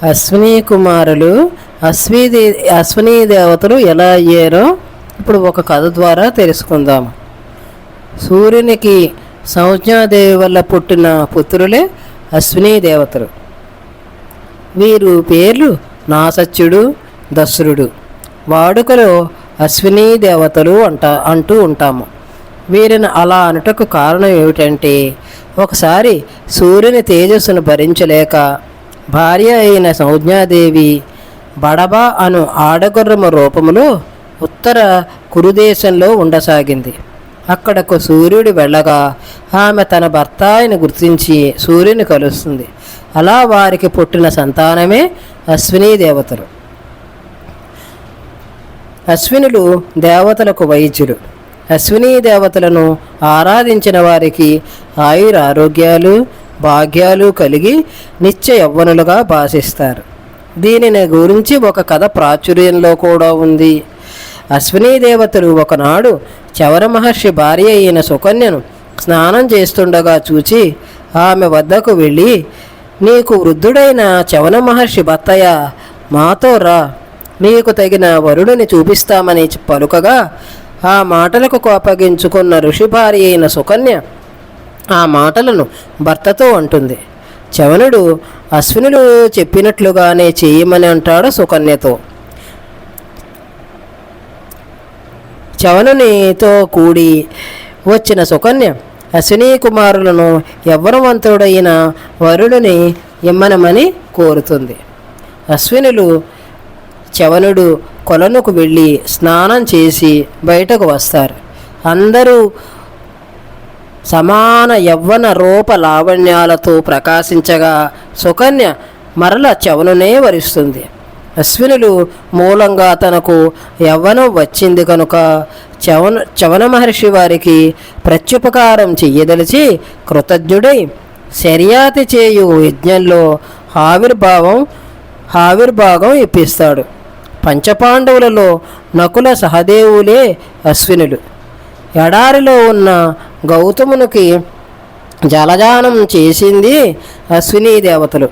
అశ్విని కుమారులు అశ్విని దేవతలు ఎలా అయ్యారో ఇప్పుడు ఒక కథ ద్వారా తెలుసుకుందాం. సూర్యునికి సంజ్ఞాదేవి వల్ల పుట్టిన పుత్రులే అశ్విని దేవతలు. వీరు పేర్లు నాసత్యుడు, దస్రుడు. వాడుకలో అశ్విని దేవతలు అంటూ ఉంటాము. వీరిని అలా అనుటకు కారణం ఏమిటంటే, ఒకసారి సూర్యుని తేజస్సును భరించలేక భార్య అయిన సంజ్ఞాదేవి బడబ అను ఆడగుర్రము రూపములో ఉత్తర కురుదేశంలో ఉండసాగింది. అక్కడకు సూర్యుడు వెళ్ళగా ఆమె తన భర్త అని గుర్తించి సూర్యుని కలుస్తుంది. అలా వారికి పుట్టిన సంతానమే అశ్విని దేవతలు. అశ్వినులు దేవతలకు వైద్యులు. అశ్విని దేవతలను ఆరాధించిన వారికి ఆయురారోగ్యాలు భాగ్యాలు కలిగి నిత్య యవ్వనులుగా భాషిస్తారు. దీనిని గురించి ఒక కథ ప్రాచుర్యంలో కూడా ఉంది. అశ్విని దేవతలు ఒకనాడు చవన మహర్షి భార్య అయిన సుకన్యను స్నానం చేస్తుండగా చూచి ఆమె వద్దకు వెళ్ళి, నీకు వృద్ధుడైన చవన మహర్షి భర్తయ్య, మాతో రా, నీకు తగిన వరుడిని చూపిస్తామని పలుకగా ఆ మాటలకు కోపగించుకున్న ఋషి భార్య అయిన సుకన్య ఆ మాటలను భర్తతో అంటుంది. చవనుడు అశ్వినులు చెప్పినట్లుగానే చేయమని అంటాడు సుకన్యతో. చవనునితో కూడి వచ్చిన సుకన్య అశ్విని కుమారులను యవ్వనవంతుడైన వరుడిని ఇమ్మనమని కోరుతుంది. అశ్వినులు చవనుడు కొలనుకు వెళ్ళి స్నానం చేసి బయటకు వస్తారు. అందరూ సమాన యవ్వన రూప లావణ్యాలతో ప్రకాశించగా సుకన్య మరల చవనునే వరిస్తుంది. అశ్వినులు మూలంగా తనకు యవ్వనం వచ్చింది కనుక చవన మహర్షి వారికి ప్రత్యుపకారం చెయ్యదలిచి కృతజ్ఞుడై శర్యాతి చేయు యజ్ఞంలో ఆవిర్భాగం ఇప్పిస్తాడు. పంచపాండవులలో నకుల సహదేవులే అశ్వినులు. ఎడారిలో ఉన్న గౌతమునికి జలదానం చేసింది అశ్విని దేవతలు.